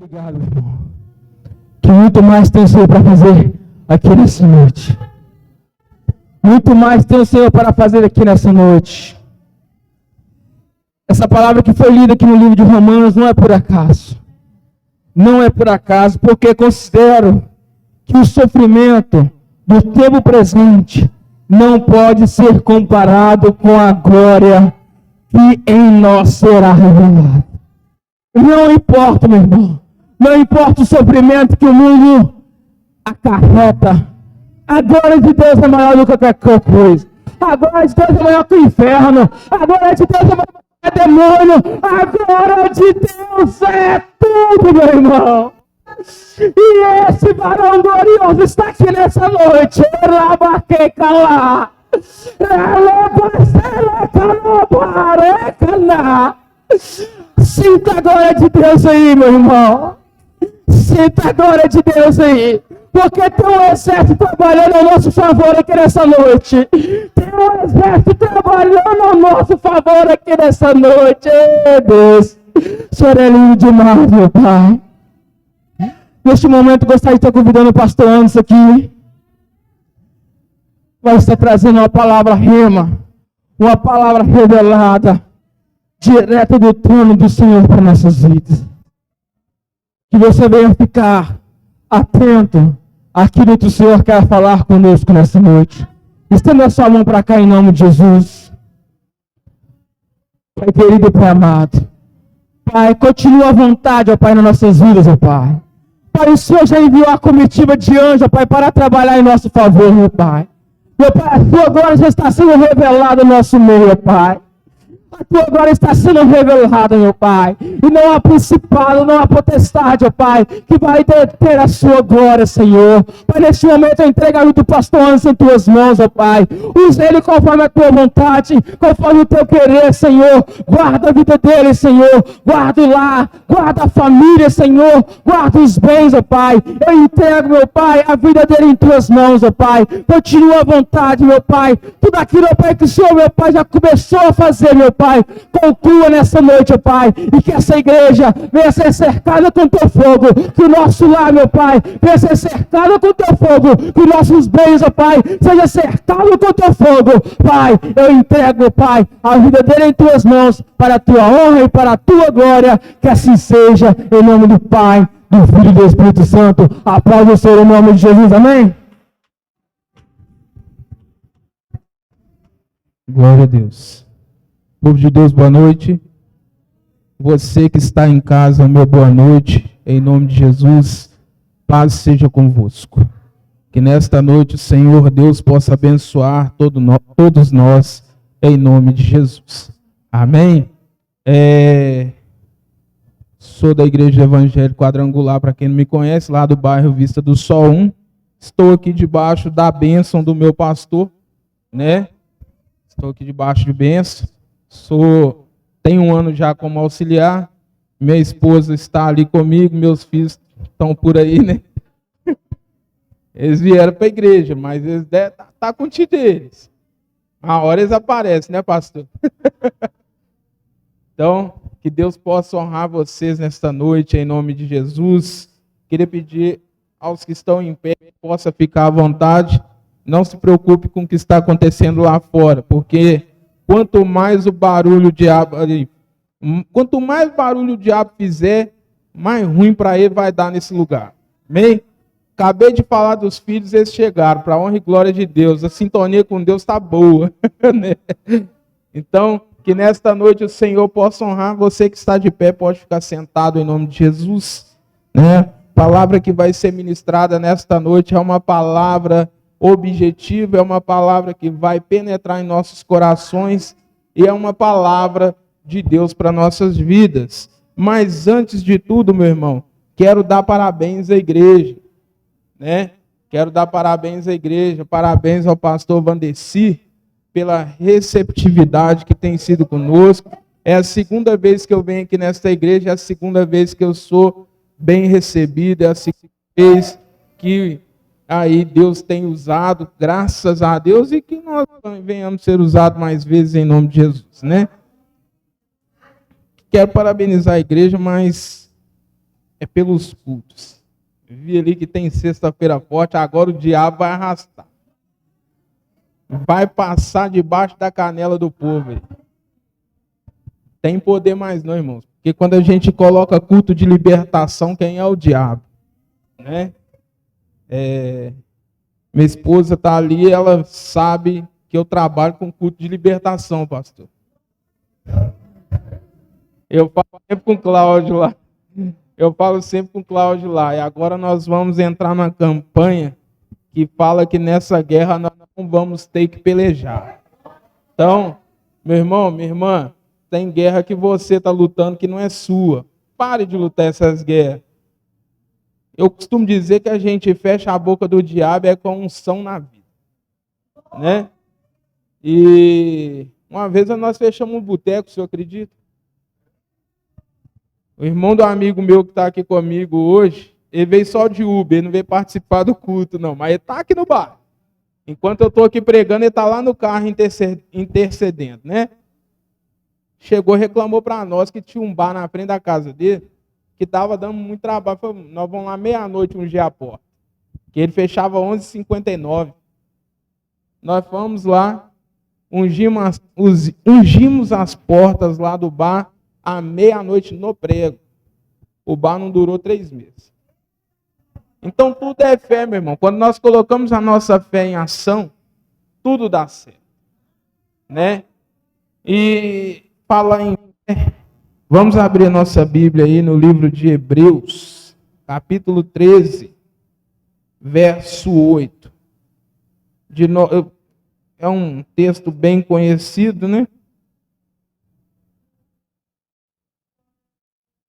Obrigado, irmão. Que muito mais tem o Senhor para fazer aqui nessa noite. Muito mais tem o Senhor para fazer aqui nessa noite. Essa palavra que foi lida aqui no livro de Romanos não é por acaso. Não é por acaso, porque considero que o sofrimento do tempo presente não pode ser comparado com a glória que em nós será revelada. Não importa, meu irmão. Não importa o sofrimento que o mundo acarreta. A glória de Deus é maior do que qualquer coisa. A glória de Deus é maior que o inferno. A glória de Deus é maior que o demônio. A glória de Deus é tudo, meu irmão. E esse varão glorioso está aqui nessa noite. Sinta a glória de Deus aí, meu irmão. Sinta a glória de Deus aí. Porque tem um exército trabalhando ao nosso favor aqui nessa noite. Tem um exército trabalhando ao nosso favor aqui nessa noite. Ei, Deus. O Senhor é lindo demais, meu Pai. Neste momento, gostaria de estar convidando o pastor Anderson aqui. Vai estar trazendo uma palavra rema. Uma palavra revelada. Direto do trono do Senhor para nossas vidas. Que você venha ficar atento àquilo que o Senhor quer falar conosco nessa noite. Estenda a sua mão para cá em nome de Jesus. Pai querido e Pai amado. Pai, continua à vontade, ó Pai, nas nossas vidas, ó Pai. Pai, o Senhor já enviou a comitiva de anjo, ó Pai, para trabalhar em nosso favor, meu Pai. Meu Pai, a sua glória já está sendo revelada no nosso meio, ó Pai. A tua glória está sendo revelada, meu Pai. E não há principado, não há potestade, ó Pai, que vai deter a sua glória, Senhor. Pai, neste momento eu entrego a luta do pastor Anderson em tuas mãos, ó Pai. Usa ele conforme a tua vontade, conforme o teu querer, Senhor. Guarda a vida dele, Senhor. Guarda o lar, guarda a família, Senhor. Guarda os bens, ó Pai. Eu entrego, meu Pai, a vida dele em tuas mãos, ó Pai. Continua à vontade, meu Pai. Tudo aquilo, ó Pai, que o Senhor, meu Pai, já começou a fazer, meu Pai. Conclua nessa noite, ó Pai, e que essa igreja venha ser cercada com teu fogo, que o nosso lar, meuPai, venha ser cercado com teu fogo, que os nossos bens, ó Pai, seja cercado com teu fogo. Pai, eu entrego, Pai, a vida dele em tuas mãos, para a tua honra e para a tua glória, que assim seja, em nome do Pai, do Filho e do Espírito Santo. Aplauda o Senhor em nome de Jesus, amém? Glória a Deus. Povo de Deus, boa noite. Você que está em casa, meu boa noite. Em nome de Jesus, paz seja convosco. Que nesta noite o Senhor Deus possa abençoar todos nós, em nome de Jesus. Amém? Sou da Igreja Evangélica Quadrangular, para quem não me conhece, lá do bairro Vista do Sol 1. Estou aqui debaixo da bênção do meu pastor, né? Estou aqui debaixo de bênção. Tenho um ano já como auxiliar, minha esposa está ali comigo, meus filhos estão por aí, né? Eles vieram para a igreja, mas eles devem estar com o tio deles. A hora eles aparecem, né, pastor? Então, que Deus possa honrar vocês nesta noite, em nome de Jesus. Queria pedir aos que estão em pé, que possa ficar à vontade. Não se preocupe com o que está acontecendo lá fora, porque quanto mais barulho o diabo fizer, mais ruim para ele vai dar nesse lugar. Amém? Acabei de falar dos filhos, eles chegaram, para a honra e glória de Deus. A sintonia com Deus está boa. Né? Então, que nesta noite o Senhor possa honrar. Você que está de pé pode ficar sentado em nome de Jesus. Né? A palavra que vai ser ministrada nesta noite é uma palavra objetiva, é uma palavra que vai penetrar em nossos corações e é uma palavra de Deus para nossas vidas. Mas antes de tudo, meu irmão, quero dar parabéns à igreja, né? Quero dar parabéns à igreja, parabéns ao pastor Vandeci pela receptividade que tem sido conosco. É a segunda vez que eu venho aqui nesta igreja, é a segunda vez que eu sou bem recebido, é a segunda vez que aí Deus tem usado, graças a Deus, e que nós venhamos ser usados mais vezes em nome de Jesus, né? Quero parabenizar a igreja, mas é pelos cultos. Eu vi ali que tem sexta-feira forte, agora o diabo vai arrastar. Vai passar debaixo da canela do povo. Aí. Tem poder mais não, irmãos. Porque quando a gente coloca culto de libertação, quem é o diabo? Né? Minha esposa está ali, ela sabe que eu trabalho com culto de libertação, pastor. Eu falo sempre com o Cláudio lá. E agora nós vamos entrar numa campanha que fala que nessa guerra nós não vamos ter que pelejar. Então, meu irmão, minha irmã, tem guerra que você está lutando que não é sua. Pare de lutar essas guerras. Eu costumo dizer que a gente fecha a boca do diabo é com unção na vida. Né? E uma vez nós fechamos um boteco, o senhor acredita? O irmão do amigo meu que está aqui comigo hoje, ele veio só de Uber, ele não veio participar do culto não, mas ele está aqui no bar. Enquanto eu estou aqui pregando, ele está lá no carro intercedendo, né? Chegou e reclamou para nós que tinha um bar na frente da casa dele, que estava dando muito trabalho. Falou, nós vamos lá meia-noite ungir a porta. Que ele fechava 11h59. Nós fomos lá, ungimos as portas lá do bar à meia-noite no prego. O bar não durou 3 meses. Então tudo é fé, meu irmão. Quando nós colocamos a nossa fé em ação, tudo dá certo. Né? E falar em fé, vamos abrir a nossa Bíblia aí no livro de Hebreus, capítulo 13, verso 8. É um texto bem conhecido, né?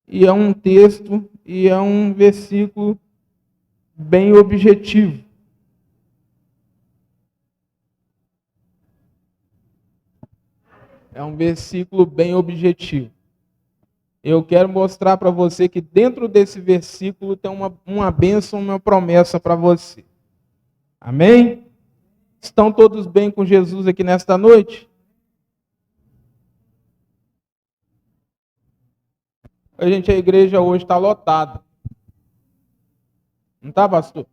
E é um texto e é um versículo bem objetivo. É um versículo bem objetivo. Eu quero mostrar para você que dentro desse versículo tem uma bênção, uma promessa para você. Amém? Estão todos bem com Jesus aqui nesta noite? A igreja hoje está lotada. Não está, pastor?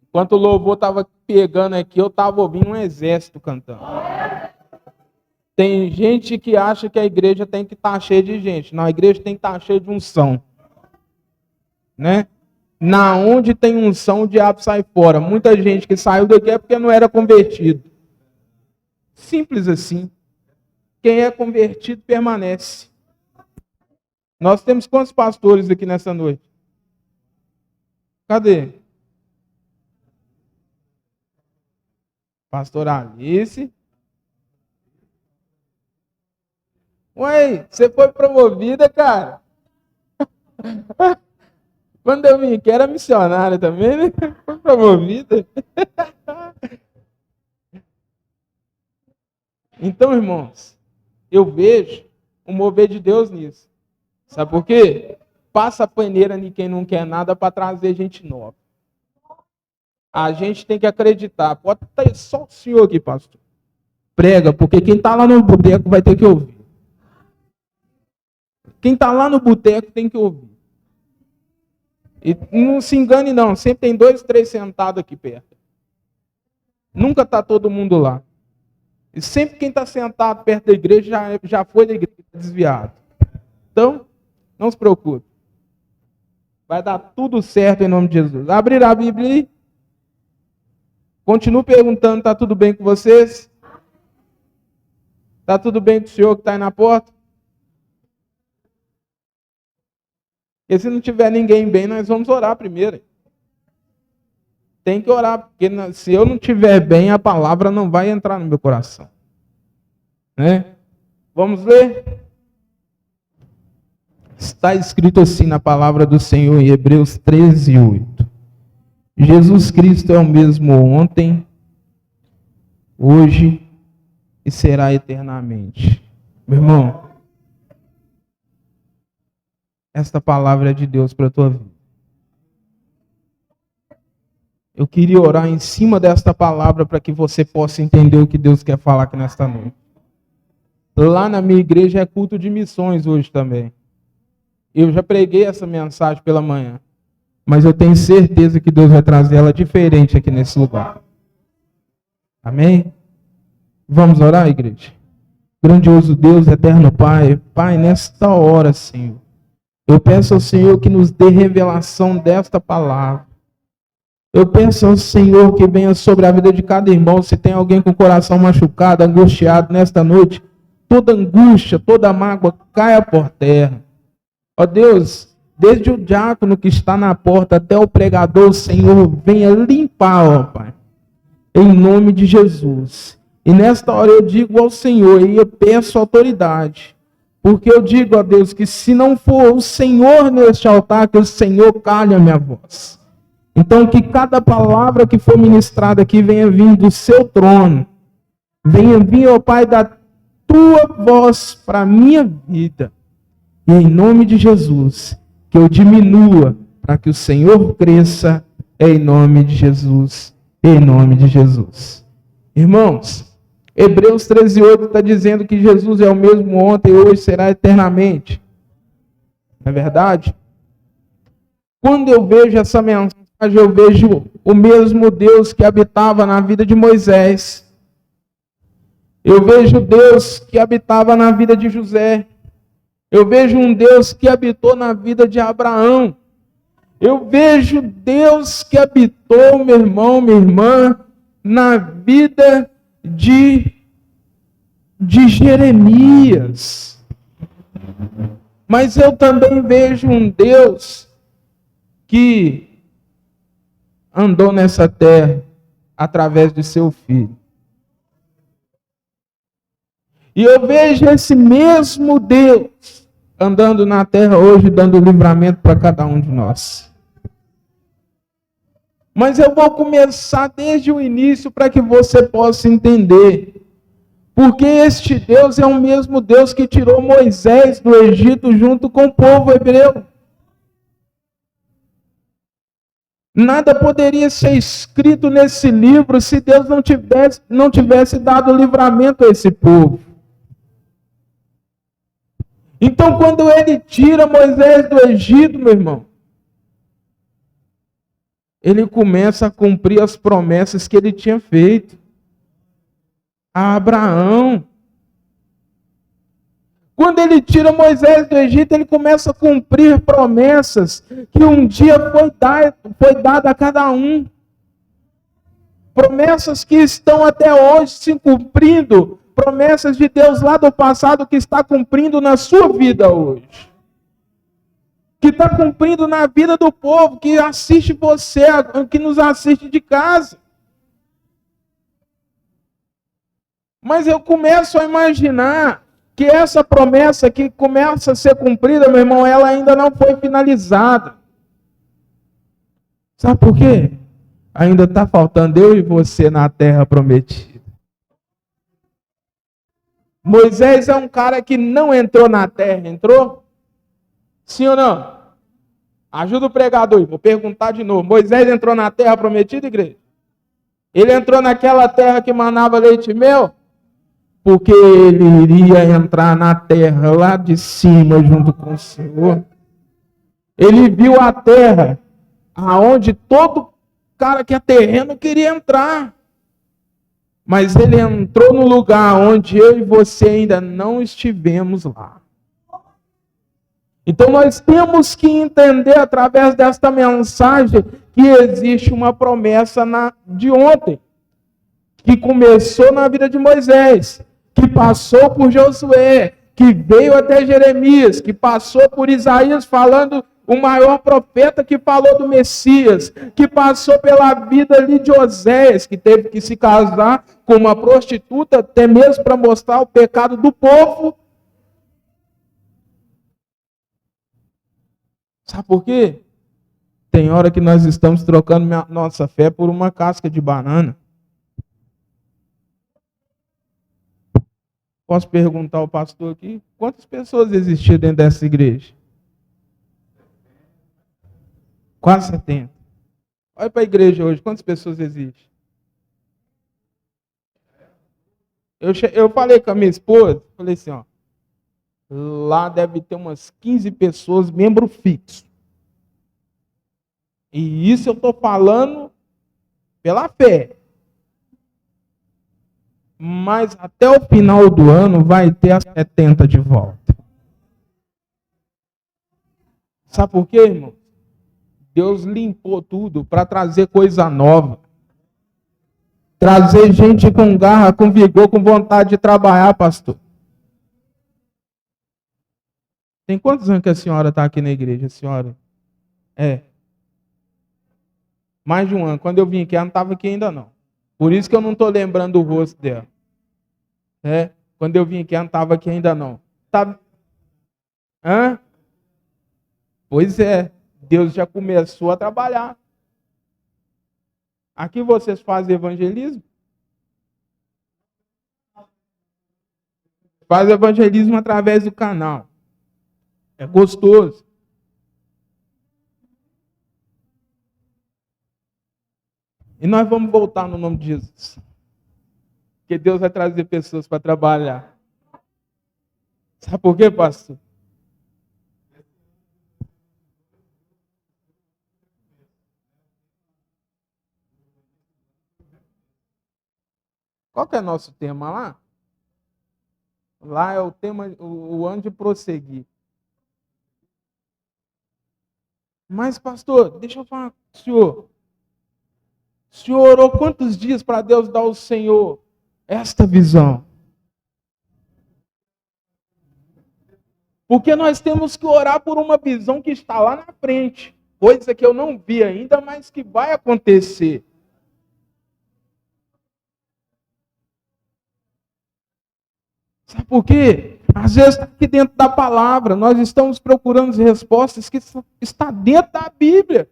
Enquanto o louvor estava pegando aqui, eu estava ouvindo um exército cantando. Tem gente que acha que a igreja tem que estar cheia de gente. Não, a igreja tem que estar cheia de unção. Né? Na onde tem unção, o diabo sai fora. Muita gente que saiu daqui é porque não era convertido. Simples assim. Quem é convertido permanece. Nós temos quantos pastores aqui nessa noite? Cadê? Pastor Alice. Ué, você foi promovida, cara? Quando eu vim aqui era missionária também, né? Foi promovida. Então, irmãos, eu vejo o mover de Deus nisso. Sabe por quê? Passa a peneira em quem não quer nada para trazer gente nova. A gente tem que acreditar. Pode ter só o senhor aqui, pastor. Prega, porque quem está lá no boteco vai ter que ouvir. Quem está lá no boteco tem que ouvir. E não se engane não, sempre tem 2, 3 sentados aqui perto. Nunca está todo mundo lá. E sempre quem está sentado perto da igreja já foi da igreja desviado. Então, não se preocupe. Vai dar tudo certo em nome de Jesus. Abrir a Bíblia aí. Continuo perguntando, está tudo bem com vocês? Está tudo bem com o senhor que está aí na porta? Porque se não tiver ninguém bem, nós vamos orar primeiro. Tem que orar, porque se eu não estiver bem, a palavra não vai entrar no meu coração. Né? Vamos ler? Está escrito assim na palavra do Senhor em Hebreus 13, 8. Jesus Cristo é o mesmo ontem, hoje e será eternamente. Meu irmão, esta palavra é de Deus para a tua vida. Eu queria orar em cima desta palavra para que você possa entender o que Deus quer falar aqui nesta noite. Lá na minha igreja é culto de missões hoje também. Eu já preguei essa mensagem pela manhã, mas eu tenho certeza que Deus vai trazer ela diferente aqui nesse lugar. Amém? Vamos orar, igreja? Grandioso Deus, eterno Pai, Pai, nesta hora, Senhor, eu peço ao Senhor que nos dê revelação desta palavra. Eu peço ao Senhor que venha sobre a vida de cada irmão. Se tem alguém com o coração machucado, angustiado nesta noite, toda angústia, toda mágoa caia por terra. Ó Deus, desde o diácono que está na porta até o pregador, Senhor, venha limpar, ó Pai, em nome de Jesus. E nesta hora eu digo ao Senhor, e eu peço autoridade, porque eu digo a Deus que se não for o Senhor neste altar, que o Senhor calhe a minha voz. Então que cada palavra que for ministrada aqui venha vir do seu trono, venha vir, ó Pai, da tua voz para a minha vida. E em nome de Jesus, que eu diminua para que o Senhor cresça, em nome de Jesus, em nome de Jesus. Irmãos, Hebreus 13:8 está dizendo que Jesus é o mesmo ontem, hoje, será eternamente. Não é verdade? Quando eu vejo essa mensagem, eu vejo o mesmo Deus que habitava na vida de Moisés. Eu vejo Deus que habitava na vida de José. Eu vejo um Deus que habitou na vida de Abraão. Eu vejo Deus que habitou, meu irmão, minha irmã, na vida de Jeremias. Mas eu também vejo um Deus que andou nessa terra através de seu filho. E eu vejo esse mesmo Deus andando na terra hoje, dando livramento para cada um de nós. Mas eu vou começar desde o início para que você possa entender. Porque este Deus é o mesmo Deus que tirou Moisés do Egito junto com o povo hebreu. Nada poderia ser escrito nesse livro se Deus não tivesse dado livramento a esse povo. Então, quando ele tira Moisés do Egito, meu irmão, ele começa a cumprir as promessas que ele tinha feito a Abraão. Quando ele tira Moisés do Egito, ele começa a cumprir promessas que um dia foi dada a cada um. Promessas que estão até hoje se cumprindo. Promessas de Deus lá do passado que está cumprindo na sua vida hoje. Que está cumprindo na vida do povo que assiste você, que nos assiste de casa. Mas eu começo a imaginar que essa promessa que começa a ser cumprida, meu irmão, ela ainda não foi finalizada. Sabe por quê? Ainda está faltando eu e você na terra prometida. Moisés é um cara que não entrou na terra, entrou? Sim ou não? Ajuda o pregador aí, vou perguntar de novo. Moisés entrou na terra prometida, igreja? Ele entrou naquela terra que manava leite e mel? Porque ele iria entrar na terra lá de cima junto com o Senhor. Ele viu a terra aonde todo cara que é terreno queria entrar. Mas ele entrou no lugar onde eu e você ainda não estivemos lá. Então nós temos que entender através desta mensagem que existe uma promessa de ontem, que começou na vida de Moisés, que passou por Josué, que veio até Jeremias, que passou por Isaías falando o maior profeta que falou do Messias, que passou pela vida ali de Oséias, que teve que se casar com uma prostituta, até mesmo para mostrar o pecado do povo. Sabe por quê? Tem hora que nós estamos trocando nossa fé por uma casca de banana. Posso perguntar ao pastor aqui? Quantas pessoas existiam dentro dessa igreja? Quase 70. Olha para a igreja hoje, quantas pessoas existem? Eu falei com a minha esposa, falei assim, ó, Lá deve ter umas 15 pessoas, membro fixo. E isso eu estou falando pela fé. Mas até o final do ano vai ter as 70 de volta. Sabe por quê, irmão? Deus limpou tudo para trazer coisa nova. Trazer gente com garra, com vigor, com vontade de trabalhar, pastor. Tem quantos anos que a senhora está aqui na igreja, a senhora? Mais de um ano. Quando eu vim aqui, ela não estava aqui ainda não. Por isso que eu não estou lembrando o rosto dela. Quando eu vim aqui, ela não estava aqui ainda não. Hã? Pois é. Deus já começou a trabalhar. Aqui vocês fazem evangelismo? Faz evangelismo através do canal. É gostoso. E nós vamos voltar no nome de Jesus. Porque Deus vai trazer pessoas para trabalhar. Sabe por quê, pastor? Qual que é nosso tema lá? Lá é o tema, o ano de prosseguir. Mas, pastor, deixa eu falar com o senhor. O senhor orou quantos dias para Deus dar ao Senhor esta visão? Porque nós temos que orar por uma visão que está lá na frente. Coisa que eu não vi ainda, mas que vai acontecer. Sabe por quê? Às vezes está aqui dentro da palavra. Nós estamos procurando respostas que estão dentro da Bíblia.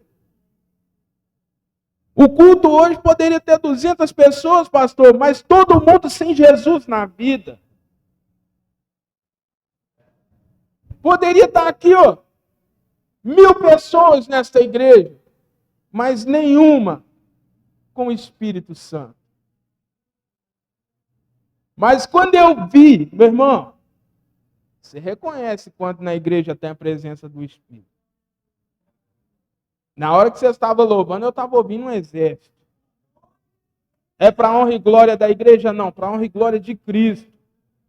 O culto hoje poderia ter 200 pessoas, pastor, mas todo mundo sem Jesus na vida. Poderia estar aqui, 1000 pessoas nesta igreja, mas nenhuma com o Espírito Santo. Mas quando eu vi, meu irmão, você reconhece quando na igreja tem a presença do Espírito. Na hora que você estava louvando, eu estava ouvindo um exército. É para a honra e glória da igreja? Não, para a honra e glória de Cristo.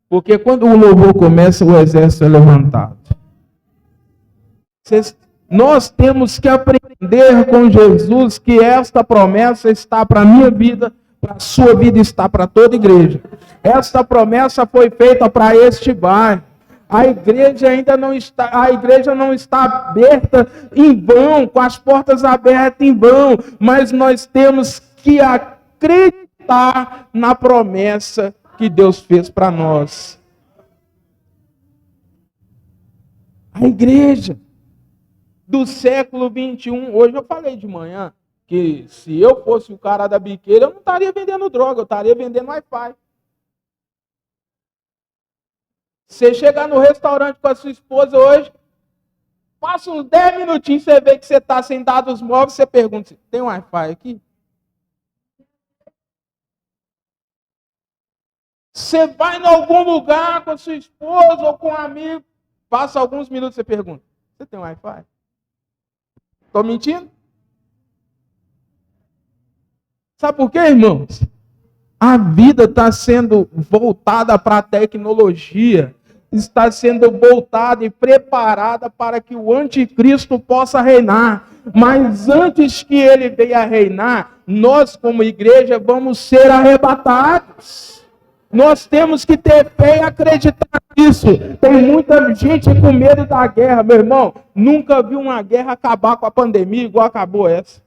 Porque quando o louvor começa, o exército é levantado. Nós temos que aprender com Jesus que esta promessa está para a minha vida, para a sua vida, está para toda a igreja. Esta promessa foi feita para este bairro. A igreja não está aberta em vão, com as portas abertas em vão, mas nós temos que acreditar na promessa que Deus fez para nós. A igreja do século 21, hoje eu falei de manhã, que se eu fosse o cara da biqueira, eu não estaria vendendo droga, eu estaria vendendo Wi-Fi. Você chegar no restaurante com a sua esposa hoje, passa uns 10 minutinhos, você vê que você está sem dados móveis, você pergunta, tem Wi-Fi aqui? Você vai em algum lugar com a sua esposa ou com um amigo, passa alguns minutos, você pergunta, você tem Wi-Fi? Estou mentindo? Sabe por quê, irmãos? A vida está sendo voltada para a tecnologia, está sendo voltada e preparada para que o anticristo possa reinar. Mas antes que ele venha a reinar, nós como igreja vamos ser arrebatados. Nós temos que ter fé e acreditar nisso. Tem muita gente com medo da guerra, meu irmão. Nunca vi uma guerra acabar com a pandemia igual acabou essa.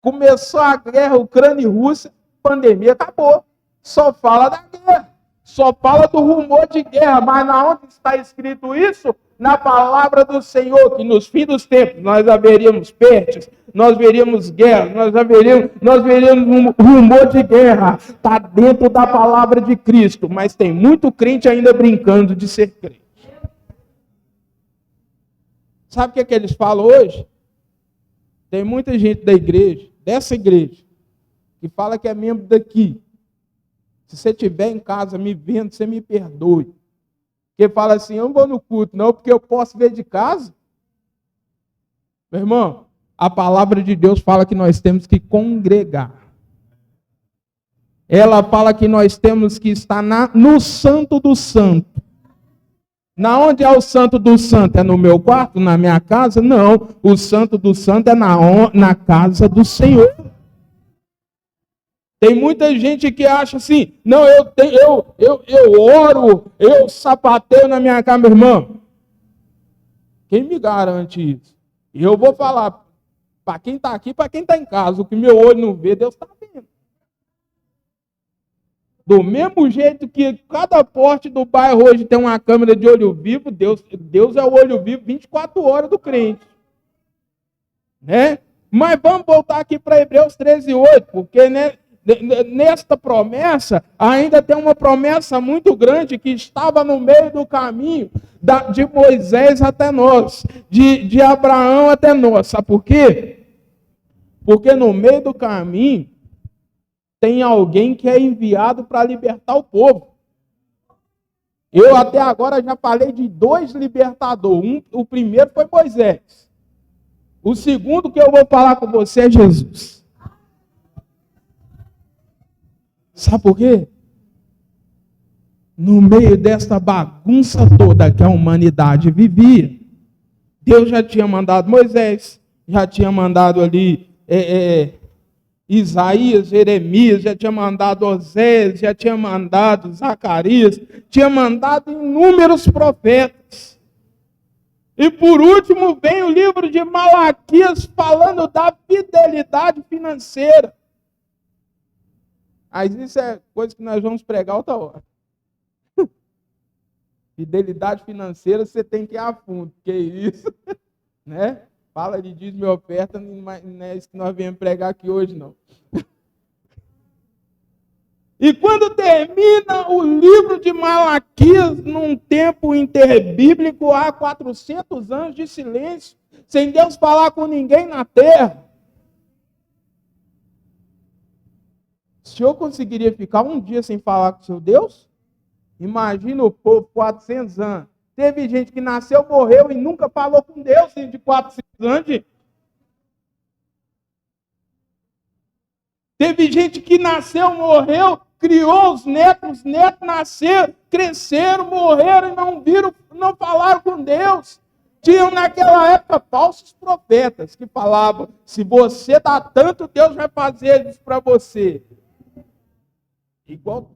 Começou a guerra Ucrânia e Rússia, pandemia acabou. Só fala da guerra. Só fala do rumor de guerra. Mas na onde está escrito isso? Na palavra do Senhor, que nos fins dos tempos nós haveríamos perdas, nós veríamos guerra, nós veríamos um rumor de guerra. Está dentro da palavra de Cristo. Mas tem muito crente ainda brincando de ser crente. Sabe o que é que eles falam hoje? Tem muita gente da igreja, dessa igreja, que fala que é membro daqui. Se você estiver em casa me vendo, você me perdoe. que fala assim, eu não vou no culto não, porque eu posso ver de casa. Meu irmão, a palavra de Deus fala que nós temos que congregar. Ela fala que nós temos que estar no santo do santo. Na onde é o santo do santo? É no meu quarto, na minha casa? Não, o santo do santo é na casa do Senhor. Tem muita gente que acha assim, não, eu oro, eu sapateio na minha casa, meu irmão. Quem me garante isso? E eu vou falar para quem está aqui, para quem está em casa, o que meu olho não vê, Deus está vendo. Do mesmo jeito que cada porte do bairro hoje tem uma câmera de olho vivo, Deus é o olho vivo 24 horas do crente. Né? Mas vamos voltar aqui para Hebreus 13:8, porque nesta promessa ainda tem uma promessa muito grande que estava no meio do caminho de Moisés até nós, de Abraão até nós. Sabe por quê? Porque no meio do caminho tem alguém que é enviado para libertar o povo. Eu até agora já falei de 2 libertadores. O primeiro foi Moisés. O segundo que eu vou falar com você é Jesus. Sabe por quê? No meio desta bagunça toda que a humanidade vivia, Deus já tinha mandado Moisés, já tinha mandado ali Isaías, Jeremias, já tinha mandado Osés, já tinha mandado Zacarias, tinha mandado inúmeros profetas. E por último vem o livro de Malaquias falando da fidelidade financeira. Mas isso é coisa que nós vamos pregar outra hora. Fidelidade financeira você tem que ir a fundo, que isso, né? Fala de dízimo e oferta, não é isso que nós viemos pregar aqui hoje, não. E quando termina o livro de Malaquias, num tempo interbíblico, há 400 anos de silêncio, sem Deus falar com ninguém na terra. O senhor conseguiria ficar um dia sem falar com o seu Deus? Imagina o povo, 400 anos. Teve gente que nasceu, morreu e nunca falou com Deus de 400 anos. Teve gente que nasceu, morreu, criou os netos nasceram, cresceram, morreram e não falaram com Deus. Tinham naquela época falsos profetas que falavam, se você dá tanto, Deus vai fazer isso para você. Igual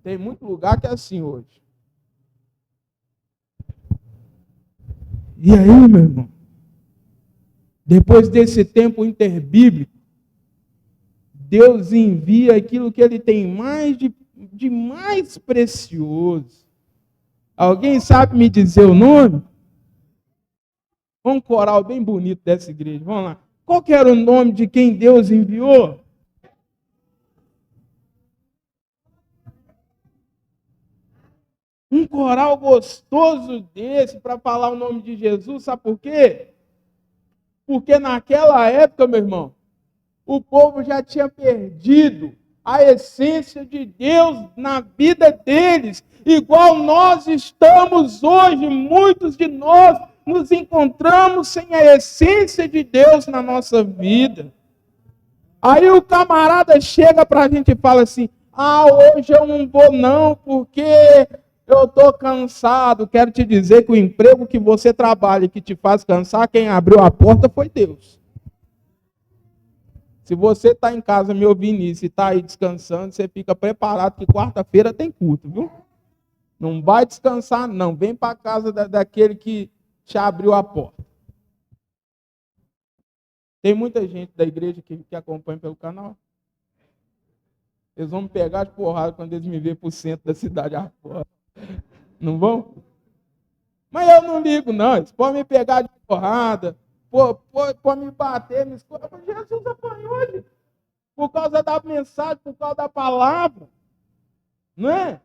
tem muito lugar que é assim hoje. E aí, meu irmão, depois desse tempo interbíblico, Deus envia aquilo que ele tem mais de mais precioso. Alguém sabe me dizer o nome? Um coral bem bonito dessa igreja. Vamos lá. Qual que era o nome de quem Deus enviou? Um coral gostoso desse para falar o nome de Jesus, sabe por quê? Porque naquela época, meu irmão, o povo já tinha perdido a essência de Deus na vida deles, igual nós estamos hoje, muitos de nós nos encontramos sem a essência de Deus na nossa vida. Aí o camarada chega para a gente e fala assim, hoje eu não vou não, porque eu estou cansado. Quero te dizer que o emprego que você trabalha, que te faz cansar, quem abriu a porta foi Deus. Se você está em casa me ouvindo isso e está aí descansando, você fica preparado que quarta-feira tem culto, viu? Não vai descansar não, vem para casa daquele que te abriu a porta. Tem muita gente da igreja que acompanha pelo canal. Eles vão me pegar de porrada quando eles me verem por centro da cidade afora. Não vão? Mas eu não ligo, não. Eles podem me pegar de porrada, podem me bater, me escolher. Mas Jesus apanhou, gente. Por causa da mensagem, por causa da palavra. Não é?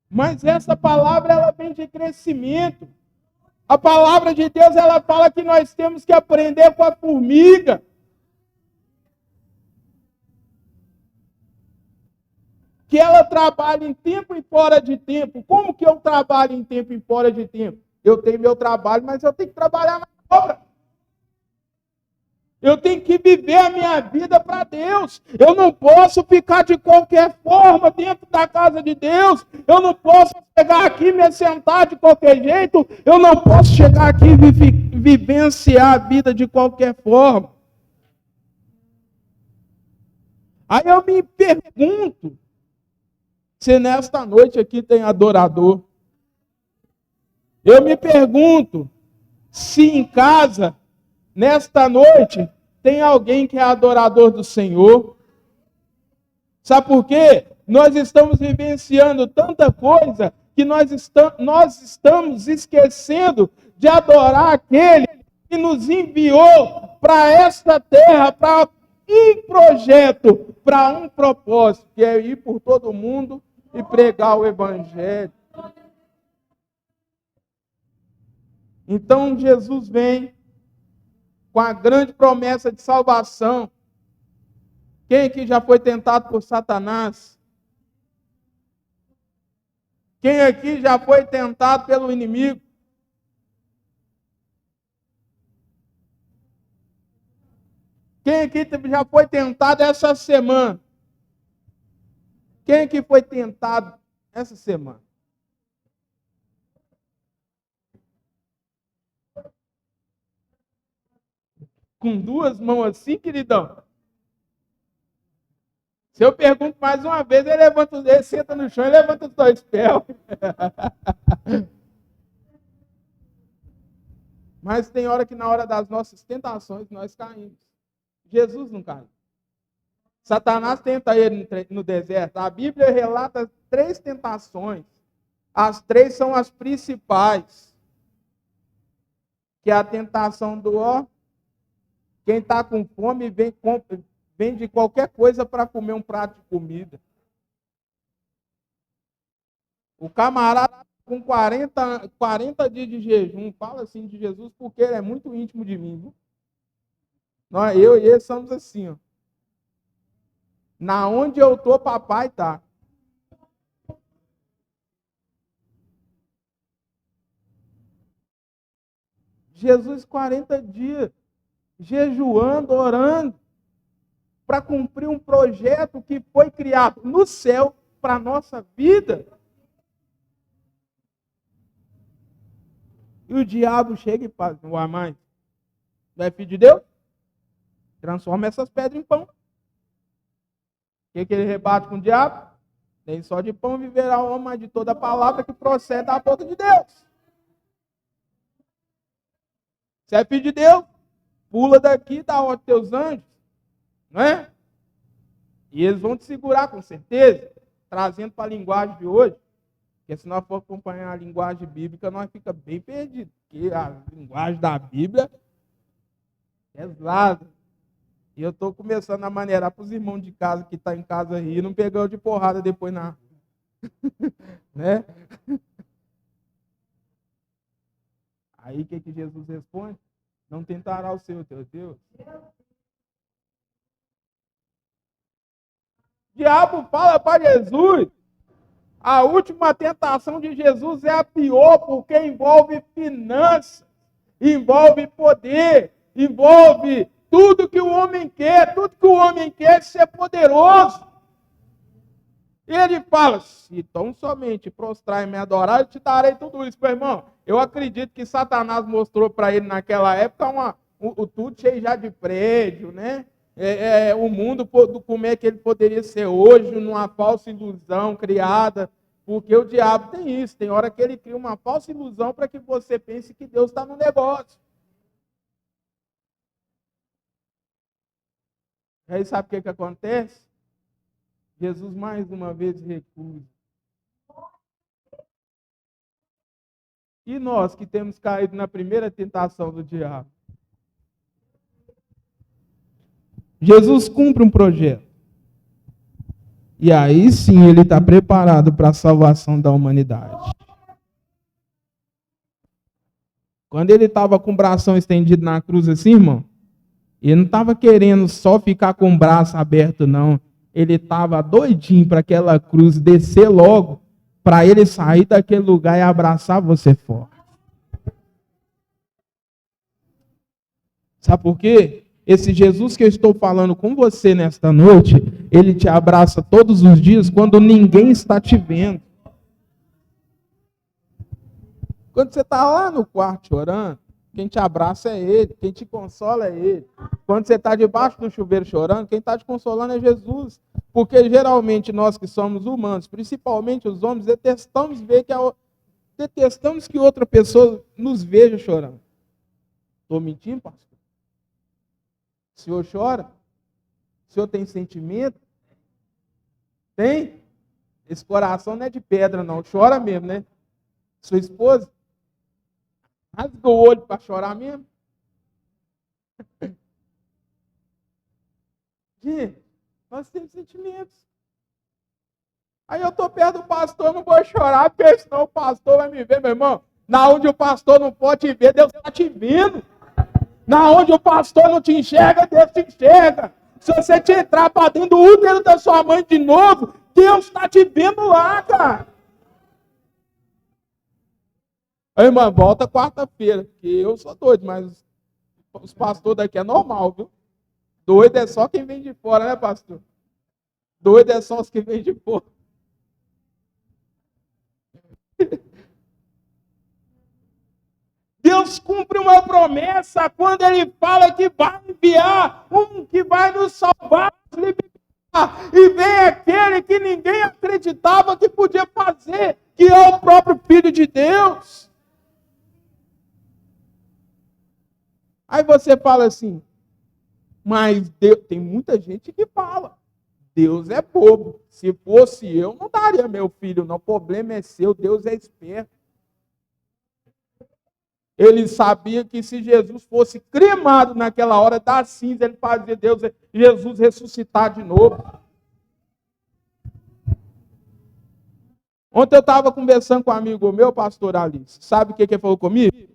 Mas essa palavra, ela vem de crescimento. A palavra de Deus, ela fala que nós temos que aprender com a formiga. que ela trabalha em tempo e fora de tempo. Como que eu trabalho em tempo e fora de tempo? Eu tenho meu trabalho, mas eu tenho que trabalhar na obra. Eu tenho que viver a minha vida para Deus. Eu não posso ficar de qualquer forma dentro da casa de Deus. Eu não posso chegar aqui e me sentar de qualquer jeito. Eu não posso chegar aqui e vivenciar a vida de qualquer forma. Aí eu me pergunto se nesta noite aqui tem adorador. Eu me pergunto se em casa, nesta noite, tem alguém que é adorador do Senhor. Sabe por quê? Nós estamos vivenciando tanta coisa que nós estamos esquecendo de adorar aquele que nos enviou para esta terra, para um projeto, para um propósito, que é ir por todo mundo e pregar o Evangelho. Então Jesus vem com a grande promessa de salvação. Quem aqui já foi tentado por Satanás? Quem aqui já foi tentado pelo inimigo? Quem aqui já foi tentado essa semana? Quem aqui foi tentado essa semana? Com duas mãos assim, queridão? Se eu pergunto mais uma vez, ele senta no chão e levanta os dois pés. Mas tem hora que na hora das nossas tentações nós caímos. Jesus não caiu. Satanás tenta ele no deserto. A Bíblia relata 3 tentações. As 3 são as principais. Que é a tentação do quem está com fome vende qualquer coisa para comer um prato de comida. O camarada com 40 dias de jejum fala assim de Jesus porque ele é muito íntimo de mim. Viu? Eu e ele somos assim. Ó. Na onde eu estou, papai está. Jesus 40 dias jejuando, orando, para cumprir um projeto que foi criado no céu para a nossa vida. E o diabo chega e fala, uai, mãe, não é filho de Deus? Transforma essas pedras em pão. O que ele rebate com o diabo? Nem só de pão viverá o homem, mas de toda palavra que procede da boca de Deus. Você é filho de Deus? Pula daqui, dá ordem aos teus anjos. Não é? E eles vão te segurar, com certeza. Trazendo para a linguagem de hoje. Porque se nós for acompanhar a linguagem bíblica, nós fica bem perdidos. Porque a linguagem da Bíblia é pesada. E eu estou começando a maneirar para os irmãos de casa que estão em casa aí e não pegar de porrada depois na... né? Aí o que Jesus responde? Não tentará o Senhor teu Deus. O diabo fala para Jesus. A última tentação de Jesus é a pior, porque envolve finanças, envolve poder, envolve tudo que o homem quer. Tudo que o homem quer é ser poderoso. Ele fala, se tão somente prostrar e me adorar, eu te darei tudo isso, meu irmão. Eu acredito que Satanás mostrou para ele naquela época tudo cheio já de prédio, né? O mundo, como é que ele poderia ser hoje, numa falsa ilusão criada. Porque o diabo tem isso, tem hora que ele cria uma falsa ilusão para que você pense que Deus está no negócio. E aí sabe o que acontece? Jesus mais uma vez recusa. E nós que temos caído na primeira tentação do diabo? Jesus cumpre um projeto. E aí sim ele está preparado para a salvação da humanidade. Quando ele estava com o bração estendido na cruz assim, irmão, ele não estava querendo só ficar com o braço aberto, não. Ele estava doidinho para aquela cruz descer logo, para ele sair daquele lugar e abraçar você forte. Sabe por quê? Esse Jesus que eu estou falando com você nesta noite, ele te abraça todos os dias quando ninguém está te vendo. Quando você está lá no quarto chorando, quem te abraça é ele, quem te consola é ele. Quando você está debaixo do chuveiro chorando, quem está te consolando é Jesus. Porque geralmente nós que somos humanos, principalmente os homens, detestamos que outra pessoa nos veja chorando. Estou mentindo, pastor? O senhor chora? O senhor tem sentimento? Tem? Esse coração não é de pedra, não. Chora mesmo, né? Sua esposa? Rasga o olho para chorar mesmo? Gente, nós temos sentimentos. Aí eu estou perto do pastor, não vou chorar, porque senão o pastor vai me ver, meu irmão. Na onde o pastor não pode te ver, Deus está te vendo. Na onde o pastor não te enxerga, Deus te enxerga. Se você te entrar para dentro do útero da sua mãe de novo, Deus está te vendo lá, cara. Aí, irmã, volta quarta-feira, porque eu sou doido, mas os pastores daqui é normal, viu? Doido é só quem vem de fora, né, pastor? Doido é só os que vêm de fora. Deus cumpre uma promessa quando Ele fala que vai enviar um que vai nos salvar, nos libertar. E vem aquele que ninguém acreditava que podia fazer, que é o próprio Filho de Deus. Aí você fala assim, mas Deus, tem muita gente que fala, Deus é bobo. Se fosse eu, não daria meu filho, não. O problema é seu, Deus é esperto. Ele sabia que se Jesus fosse cremado naquela hora da cinza, ele fazia Jesus ressuscitar de novo. Ontem eu estava conversando com um amigo meu, pastor Alice. Sabe o que ele falou comigo?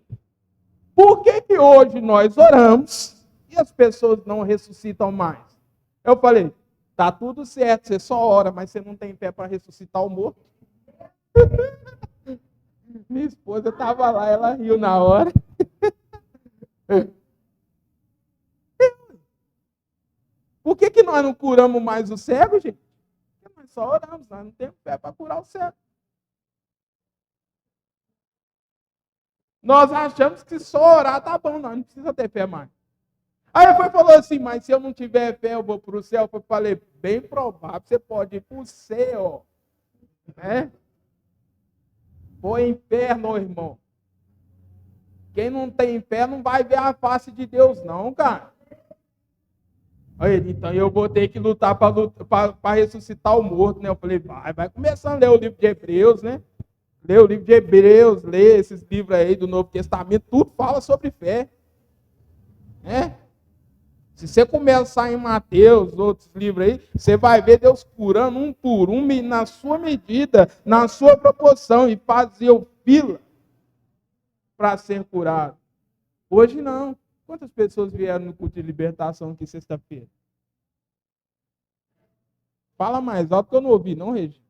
Por que hoje nós oramos e as pessoas não ressuscitam mais? Eu falei, tá tudo certo, você só ora, mas você não tem fé para ressuscitar o morto. Minha esposa estava lá, ela riu na hora. Por que nós não curamos mais o cego, gente? Porque nós só oramos, nós não temos fé para curar o cego. Nós achamos que só orar tá bom, nós não precisa ter fé mais. Aí ele falou assim, mas se eu não tiver fé, eu vou para o céu. Eu falei, bem provável, você pode ir para o céu. Né? Foi inferno, irmão. Quem não tem fé não vai ver a face de Deus, não, cara. Aí, então eu vou ter que lutar para ressuscitar o morto, né? Eu falei, vai começando a ler o livro de Hebreus, né? Lê o livro de Hebreus, lê esses livros aí do Novo Testamento, tudo fala sobre fé. Né? Se você começar em Mateus, outros livros aí, você vai ver Deus curando um por um, na sua medida, na sua proporção, e fazer o fila para ser curado. Hoje não. Quantas pessoas vieram no culto de libertação aqui sexta-feira? Fala mais alto que eu não ouvi, não, Regi?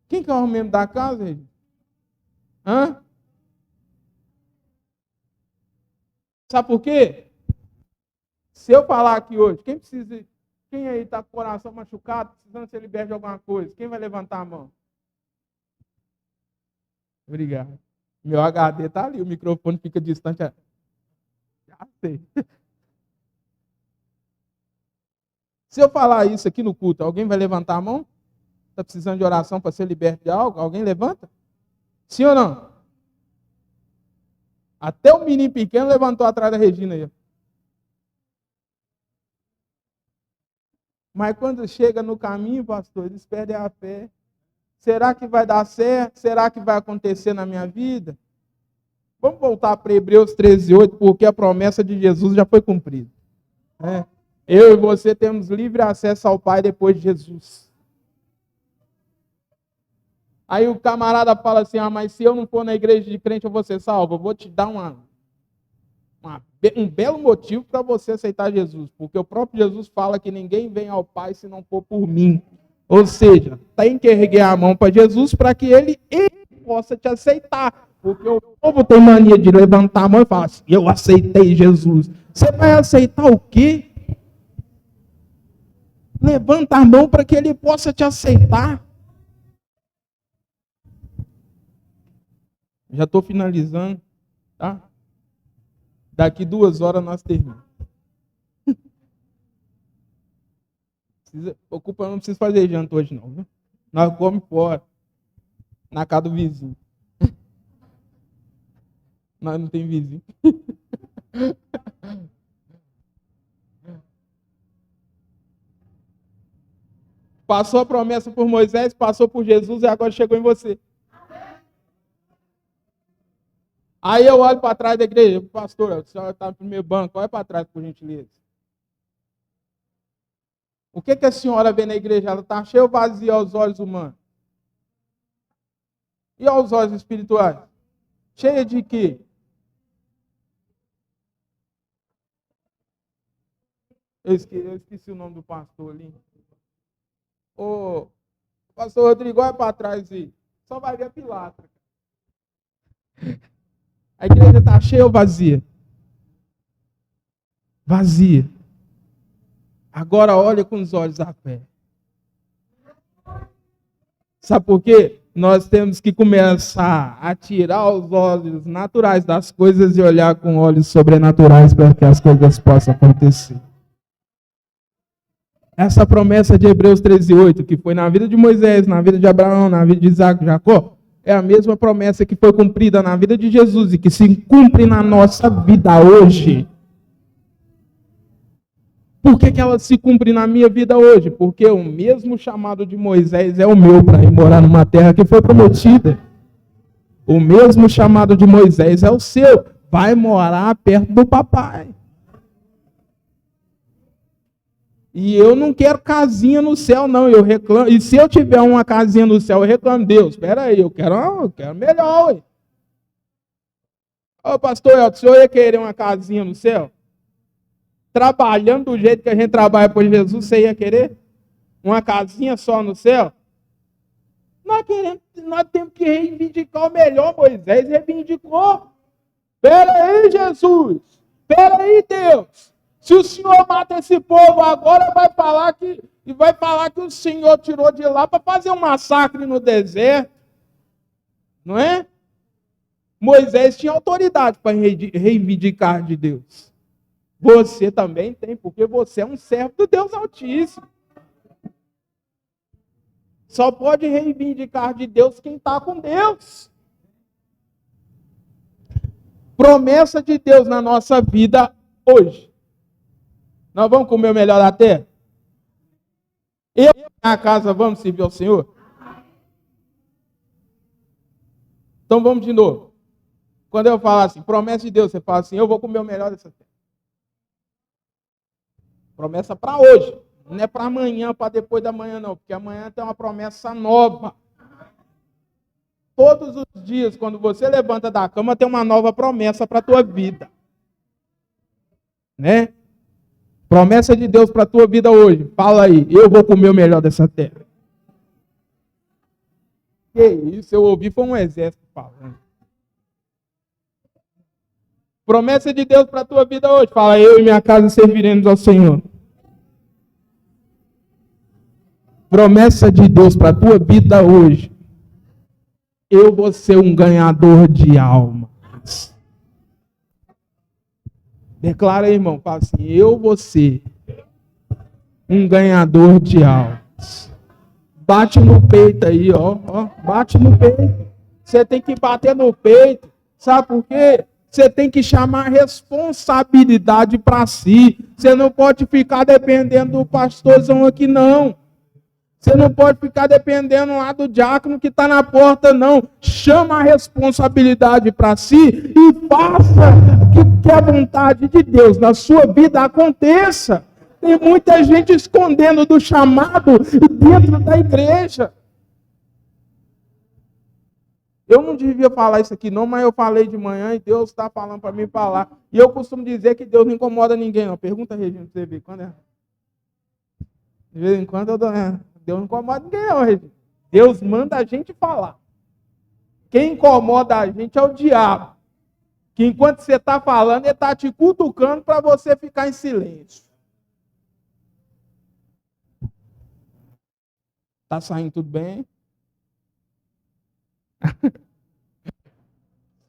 Quem que é o membro da casa, Regi? Hã? Sabe por quê? Se eu falar aqui hoje, quem aí está com o coração machucado, precisando ser liberto de alguma coisa, quem vai levantar a mão? Obrigado. Meu HD está ali, o microfone fica distante. Já sei. Se eu falar isso aqui no culto, alguém vai levantar a mão? Está precisando de oração para ser liberto de algo? Alguém levanta? Sim ou não? Até o menino pequeno levantou atrás da Regina aí. Mas quando chega no caminho, pastor, eles perdem a fé. Será que vai dar certo? Será que vai acontecer na minha vida? Vamos voltar para Hebreus 13:8, porque a promessa de Jesus já foi cumprida. Né? Eu e você temos livre acesso ao Pai depois de Jesus. Aí o camarada fala assim, mas se eu não for na igreja de crente eu vou ser salvo. Eu vou te dar uma Um belo motivo para você aceitar Jesus, porque o próprio Jesus fala que ninguém vem ao Pai se não for por mim. Ou seja, tem que erguer a mão para Jesus para que ele possa te aceitar. Porque o povo tem mania de levantar a mão e falar assim, eu aceitei Jesus. Você vai aceitar o quê? Levanta a mão para que ele possa te aceitar. Já estou finalizando, tá? Daqui 2 horas nós terminamos. Não precisa fazer janta hoje não, viu? Nós comemos fora. Na casa do vizinho. Nós não tem vizinho. Passou a promessa por Moisés, passou por Jesus e agora chegou em você. Aí eu olho para trás da igreja, pastor, a senhora está no primeiro banco, olha para trás, por gentileza. O que a senhora vê na igreja? Ela está cheia ou vazia aos olhos humanos? E aos olhos espirituais? Cheia de quê? Eu esqueci o nome do pastor ali. Ô, pastor Rodrigo, olha para trás aí. Só vai ver a pilastra. A igreja está cheia ou vazia? Vazia. Agora olha com os olhos da fé. Sabe por quê? Nós temos que começar a tirar os olhos naturais das coisas e olhar com olhos sobrenaturais para que as coisas possam acontecer. Essa promessa de Hebreus 13:8, que foi na vida de Moisés, na vida de Abraão, na vida de Isaac e Jacó, é a mesma promessa que foi cumprida na vida de Jesus e que se cumpre na nossa vida hoje. Por que ela se cumpre na minha vida hoje? Porque o mesmo chamado de Moisés é o meu para ir morar numa terra que foi prometida. O mesmo chamado de Moisés é o seu. Vai morar perto do papai. E eu não quero casinha no céu, não. Eu reclamo. E se eu tiver uma casinha no céu, eu reclamo. Deus, espera aí, eu quero melhor. Ué. Ô, pastor Elton, o senhor ia querer uma casinha no céu? Trabalhando do jeito que a gente trabalha por Jesus, você ia querer? Uma casinha só no céu? Nós temos que reivindicar o melhor. Moisés reivindicou. Espera aí, Jesus. Espera aí, Deus. Se o Senhor mata esse povo agora, vai falar que o Senhor tirou de lá para fazer um massacre no deserto. Não é? Moisés tinha autoridade para reivindicar de Deus. Você também tem, porque você é um servo do Deus Altíssimo. Só pode reivindicar de Deus quem está com Deus. Promessa de Deus na nossa vida hoje. Nós vamos comer o melhor da terra? Eu e a casa vamos servir ao Senhor? Então vamos de novo. Quando eu falar assim, promessa de Deus, você fala assim, eu vou comer o melhor dessa terra. Promessa para hoje. Não é para amanhã, para depois da manhã, não. Porque amanhã tem uma promessa nova. Todos os dias, quando você levanta da cama, tem uma nova promessa para a tua vida. Né? Promessa de Deus para a tua vida hoje. Fala aí, eu vou comer o melhor dessa terra. Que isso, eu ouvi, foi um exército falando. Promessa de Deus para a tua vida hoje. Fala, eu e minha casa serviremos ao Senhor. Promessa de Deus para a tua vida hoje. Eu vou ser um ganhador de almas. Declara aí, irmão. Fala assim, eu vou ser um ganhador de almas. Bate no peito aí, ó. Bate no peito. Você tem que bater no peito. Sabe por quê? Você tem que chamar responsabilidade para si. Você não pode ficar dependendo do pastorzão aqui, não. Você não pode ficar dependendo lá do diácono que está na porta, não. Chama a responsabilidade para si e faça que a vontade de Deus na sua vida aconteça. Tem muita gente escondendo do chamado dentro da igreja. Eu não devia falar isso aqui não, mas eu falei de manhã e Deus está falando para mim falar. E eu costumo dizer que Deus não incomoda ninguém, não. Pergunta, Regina, pra você ver. Quando é? De vez em quando eu dou... Deus não incomoda ninguém, não, Regina. Deus manda a gente falar. Quem incomoda a gente é o diabo. Que enquanto você está falando, ele está te cutucando para você ficar em silêncio. Tá saindo tudo bem?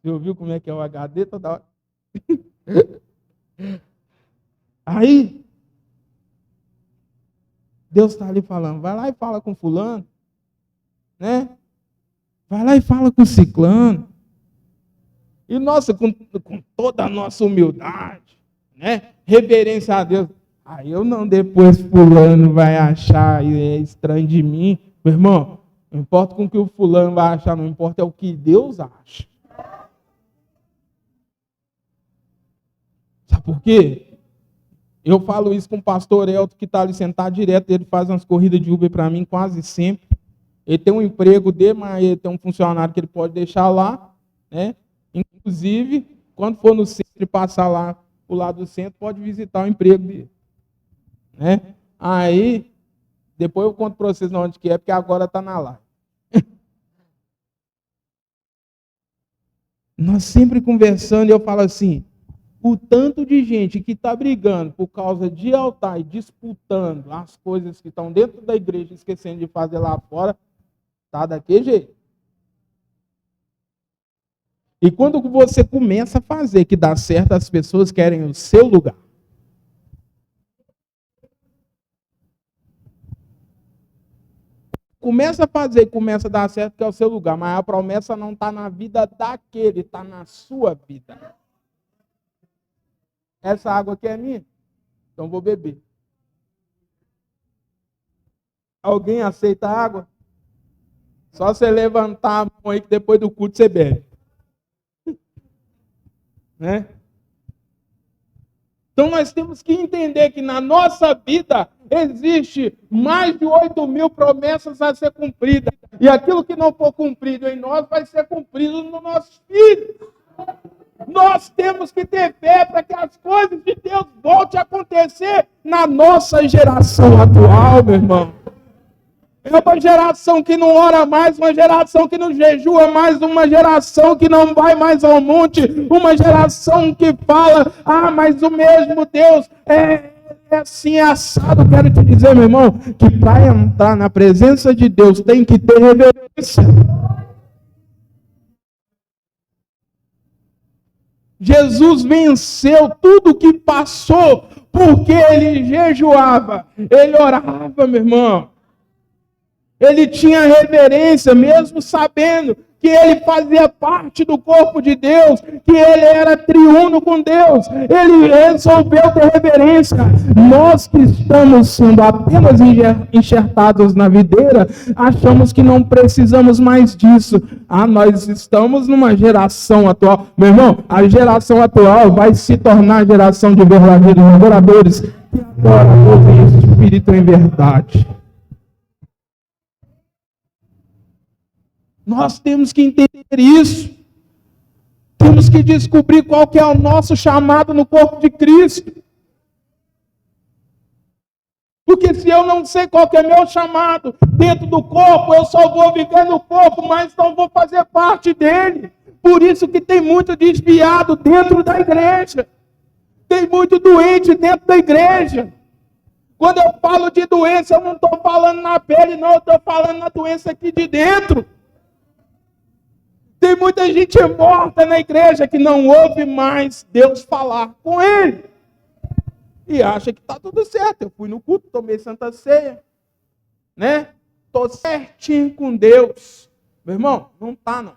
Você ouviu como é que é o HD toda hora? Aí, Deus está ali falando, vai lá e fala com fulano, né? Vai lá e fala com ciclano. E nossa, com toda a nossa humildade, né? Reverência a Deus. Aí eu não, depois fulano vai achar estranho de mim. Meu irmão, não importa com o que o fulano vai achar, não importa é o que Deus acha. Sabe por quê? Eu falo isso com o pastor Elton, que está ali sentado direto, ele faz umas corridas de Uber para mim quase sempre. Ele tem um emprego dele, mas ele tem um funcionário que ele pode deixar lá, né? Inclusive, quando for no centro e passar lá pro lado do centro, pode visitar o emprego dele, né? Aí, depois eu conto para vocês onde que é, porque agora está na live. Nós sempre conversando e eu falo assim, o tanto de gente que está brigando por causa de altar e disputando as coisas que estão dentro da igreja, esquecendo de fazer lá fora, tá daquele jeito. E quando você começa a fazer que dá certo, as pessoas querem o seu lugar. Começa a fazer, começa a dar certo, que é o seu lugar. Mas a promessa não está na vida daquele, está na sua vida. Essa água aqui é minha? Então vou beber. Alguém aceita a água? Só você levantar a mão aí que depois do culto você bebe. Né? Então nós temos que entender que na nossa vida existe mais de 8.000 promessas a ser cumpridas. E aquilo que não for cumprido em nós vai ser cumprido nos nossos filhos. Nós temos que ter fé para que as coisas de Deus voltem a acontecer na nossa geração atual, meu irmão. É uma geração que não ora mais, uma geração que não jejua mais, uma geração que não vai mais ao monte, uma geração que fala, mas o mesmo Deus é assim, é assado. Quero te dizer, meu irmão, que para entrar na presença de Deus tem que ter reverência. Jesus venceu tudo que passou, porque ele jejuava, ele orava, meu irmão. Ele tinha reverência, mesmo sabendo que ele fazia parte do corpo de Deus, que ele era triuno com Deus. Ele resolveu ter reverência. Nós que estamos sendo apenas enxertados na videira, achamos que não precisamos mais disso. Nós estamos numa geração atual. Meu irmão, a geração atual vai se tornar a geração de verdadeiros adoradores que adoram o Espírito em verdade. Nós temos que entender isso. Temos que descobrir qual que é o nosso chamado no corpo de Cristo. Porque se eu não sei qual que é meu chamado dentro do corpo, eu só vou viver no corpo, mas não vou fazer parte dele. Por isso que tem muito desviado dentro da igreja. Tem muito doente dentro da igreja. Quando eu falo de doença, eu não estou falando na pele, não. Eu estou falando na doença aqui de dentro. Tem muita gente morta na igreja que não ouve mais Deus falar com ele. E acha que está tudo certo. Eu fui no culto, tomei Santa Ceia. Né? Estou certinho com Deus. Meu irmão, não está não.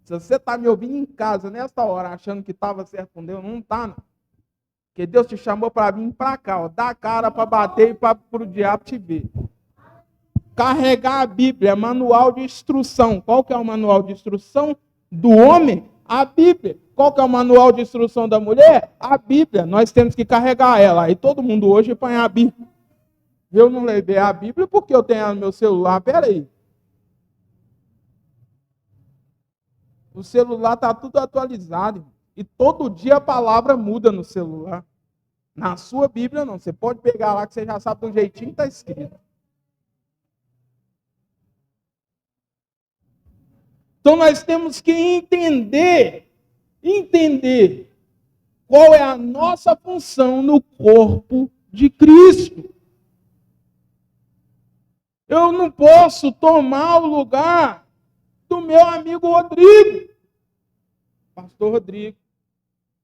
Se você está me ouvindo em casa nessa hora, achando que estava certo com Deus, não está não. Porque Deus te chamou para vir para cá, ó, dar a cara para bater e para o diabo te ver. Carregar a Bíblia, manual de instrução. Qual que é o manual de instrução do homem? A Bíblia. Qual que é o manual de instrução da mulher? A Bíblia. Nós temos que carregar ela. Aí todo mundo hoje põe a Bíblia. Eu não levei a Bíblia porque eu tenho ela no meu celular. Pera aí. O celular está tudo atualizado. E todo dia a palavra muda no celular. Na sua Bíblia não. Você pode pegar lá que você já sabe do jeitinho que está escrito. Então nós temos que entender qual é a nossa função no corpo de Cristo. Eu não posso tomar o lugar do meu amigo Rodrigo. Pastor Rodrigo.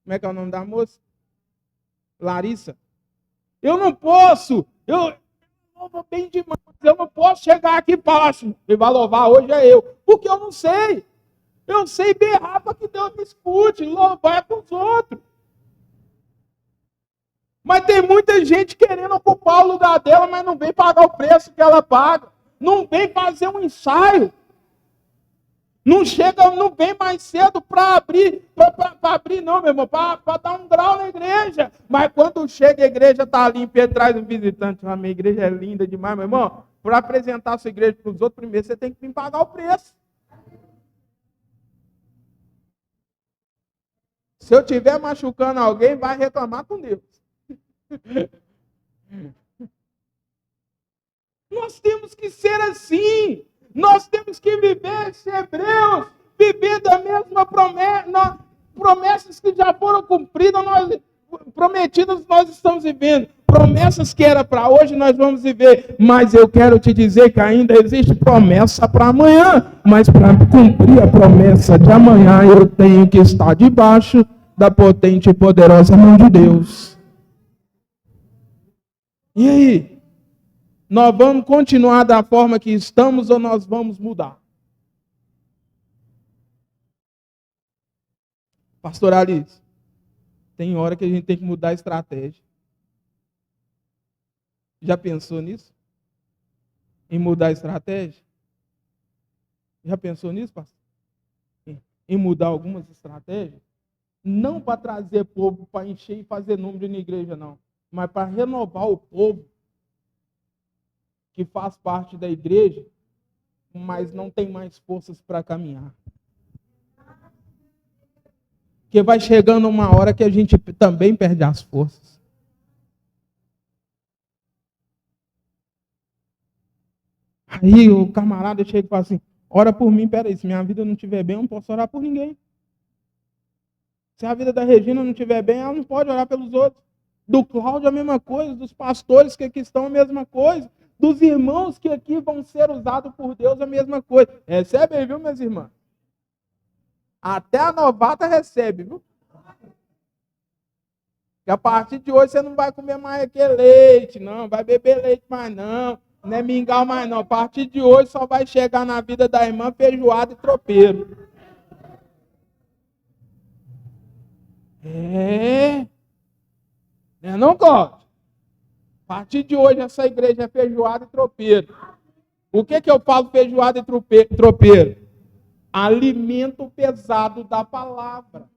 Como é que é o nome da moça? Larissa. Eu não posso. Eu louvo bem demais. Eu não posso chegar aqui e falar assim, quem vai louvar hoje é eu. Porque eu não sei. Eu sei berrar para que Deus me escute. Louvar é com os outros. Mas tem muita gente querendo ocupar o lugar dela, mas não vem pagar o preço que ela paga. Não vem fazer um ensaio. Não chega, não vem mais cedo para abrir, não, meu irmão, para dar um grau na igreja. Mas quando chega a igreja está limpa e traz um visitante. A minha igreja é linda demais, meu irmão. Para apresentar a sua igreja para os outros, primeiro você tem que vir pagar o preço. Se eu estiver machucando alguém, vai reclamar com Deus. Nós temos que ser assim. Nós temos que viver esse Hebreus, viver da mesma promessa, promessas que já foram cumpridas, prometidas nós estamos vivendo. Promessas que era para hoje nós vamos viver, mas eu quero te dizer que ainda existe promessa para amanhã, mas para cumprir a promessa de amanhã eu tenho que estar debaixo da potente e poderosa mão de Deus. E aí? Nós vamos continuar da forma que estamos ou nós vamos mudar? Pastor Alice, tem hora que a gente tem que mudar a estratégia. Já pensou nisso? Em mudar a estratégia? Já pensou nisso, pastor? Em mudar algumas estratégias? Não para trazer povo para encher e fazer número na igreja, não. Mas para renovar o povo que faz parte da igreja, mas não tem mais forças para caminhar. Porque vai chegando uma hora que a gente também perde as forças. Aí o camarada chega e fala assim, ora por mim, peraí, se minha vida não estiver bem, eu não posso orar por ninguém. Se a vida da Regina não estiver bem, ela não pode orar pelos outros. Do Cláudio a mesma coisa, dos pastores que aqui estão a mesma coisa. Dos irmãos que aqui vão ser usados por Deus, a mesma coisa. Recebem, viu, minhas irmãs? Até a novata recebe, viu? Que a partir de hoje você não vai comer mais aquele leite, não. Vai beber leite mais, não. Não é mingau mais, não. A partir de hoje só vai chegar na vida da irmã feijoada e tropeiro. Não, Cláudio? A partir de hoje, essa igreja é feijoada e tropeiro. O que eu falo feijoada e tropeiro? Alimento pesado da palavra.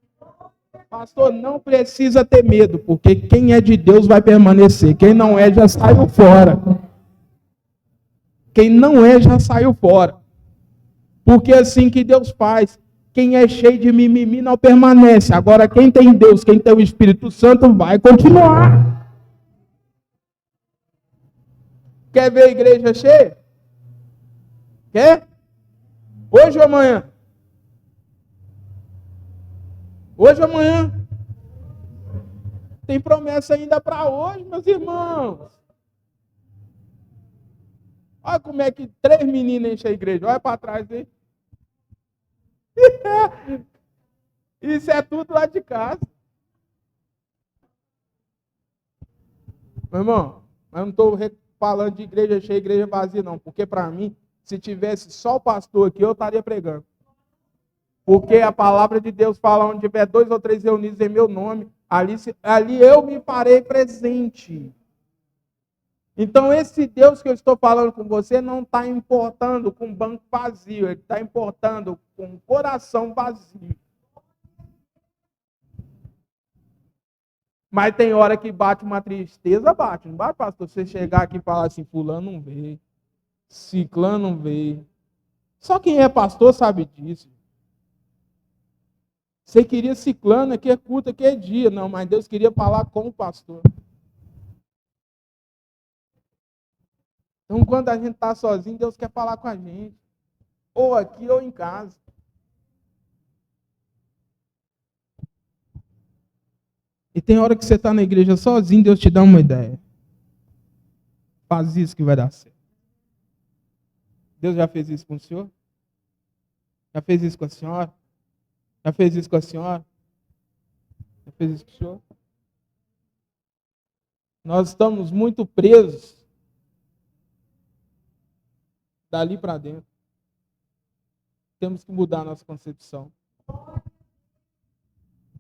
Pastor, não precisa ter medo, porque quem é de Deus vai permanecer. Quem não é, já saiu fora. Quem não é, já saiu fora. Porque é assim que Deus faz. Quem é cheio de mimimi não permanece. Agora, quem tem Deus, quem tem o Espírito Santo, vai continuar. Quer ver a igreja cheia? Quer? Hoje ou amanhã? Hoje ou amanhã? Tem promessa ainda para hoje, meus irmãos. Olha como é que 3 meninas enchem a igreja. Olha para trás aí. Isso é tudo lá de casa. Meu irmão, eu não estou falando de igreja cheia, igreja vazia, não. Porque para mim, se tivesse só o pastor aqui, eu estaria pregando. Porque a palavra de Deus fala, onde tiver 2 ou 3 reunidos em meu nome, ali eu me farei presente. Então esse Deus que eu estou falando com você não está importando com banco vazio, ele está importando com coração vazio. Mas tem hora que bate uma tristeza, bate. Não bate, pastor? Você chegar aqui e falar assim, fulano não veio, ciclano não veio. Só quem é pastor sabe disso. Você queria ciclano, aqui é culto, aqui é dia. Não, mas Deus queria falar com o pastor. Então, quando a gente está sozinho, Deus quer falar com a gente. Ou aqui, ou em casa. E tem hora que você está na igreja sozinho, Deus te dá uma ideia. Faz isso que vai dar certo. Deus já fez isso com o senhor? Já fez isso com a senhora? Já fez isso com a senhora? Já fez isso com o senhor? Nós estamos muito presos dali para dentro. Temos que mudar a nossa concepção.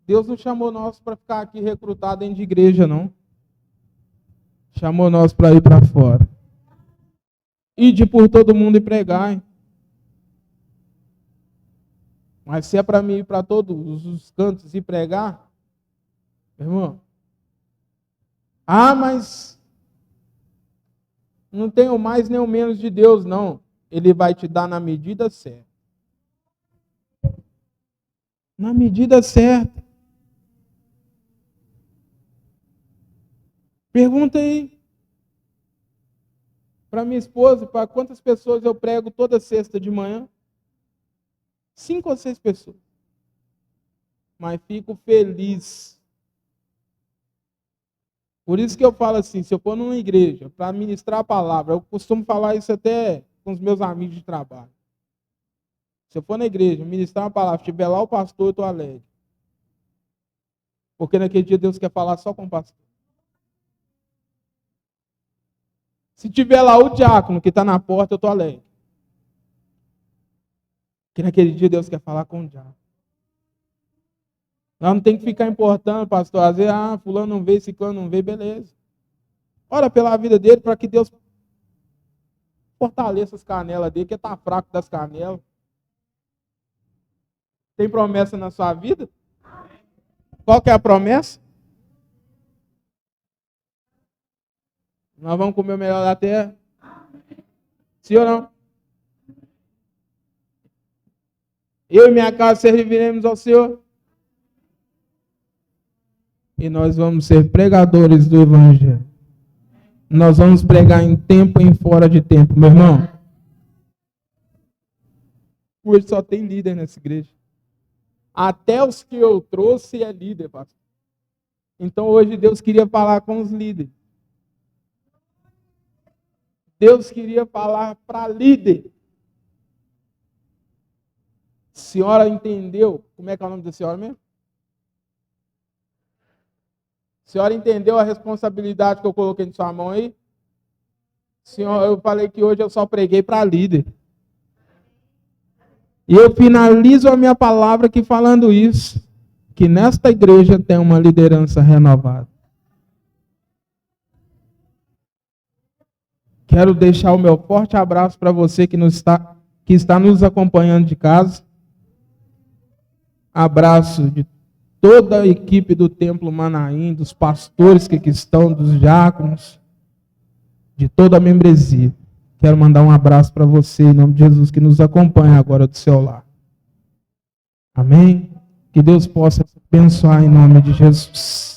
Deus não chamou nós para ficar aqui recrutado dentro de igreja, não. Chamou nós para ir para fora. Ide por todo mundo e pregar. Mas se é para mim ir para todos os cantos e pregar, irmão, mas não tenho mais nem o menos de Deus, não. Ele vai te dar na medida certa. Na medida certa. Pergunta aí para minha esposa, para quantas pessoas eu prego toda sexta de manhã? 5 ou 6 pessoas. Mas fico feliz. Por isso que eu falo assim, se eu for numa igreja para ministrar a palavra, eu costumo falar isso até com os meus amigos de trabalho. Se eu for na igreja, ministrar a palavra, estiver lá o pastor, eu estou alegre. Porque naquele dia Deus quer falar só com o pastor. Se tiver lá o diácono que está na porta, eu estou alegre. Porque naquele dia Deus quer falar com o diácono. Nós não tem que ficar importando, pastor. Às vezes, fulano não veio, ciclano não veio, beleza. Ora pela vida dele para que Deus fortaleça as canelas dele, que está fraco das canelas. Tem promessa na sua vida? Qual que é a promessa? Nós vamos comer o melhor da terra? Sim ou não? Eu e minha casa serviremos ao Senhor. E nós vamos ser pregadores do Evangelho. Nós vamos pregar em tempo e em fora de tempo, meu irmão. Hoje só tem líder nessa igreja. Até os que eu trouxe é líder, pastor. Então hoje Deus queria falar com os líderes. Deus queria falar para líder. Senhora entendeu? Como é que é o nome da senhora mesmo? Senhora entendeu a responsabilidade que eu coloquei em sua mão aí? Senhora, eu falei que hoje eu só preguei para líder. E eu finalizo a minha palavra aqui falando isso. Que nesta igreja tem uma liderança renovada. Quero deixar o meu forte abraço para você que está nos acompanhando de casa. Abraço de toda a equipe do Templo Manaim, dos pastores que aqui estão, dos diáconos, de toda a membresia. Quero mandar um abraço para você, em nome de Jesus, que nos acompanha agora do seu lar. Amém? Que Deus possa abençoar em nome de Jesus.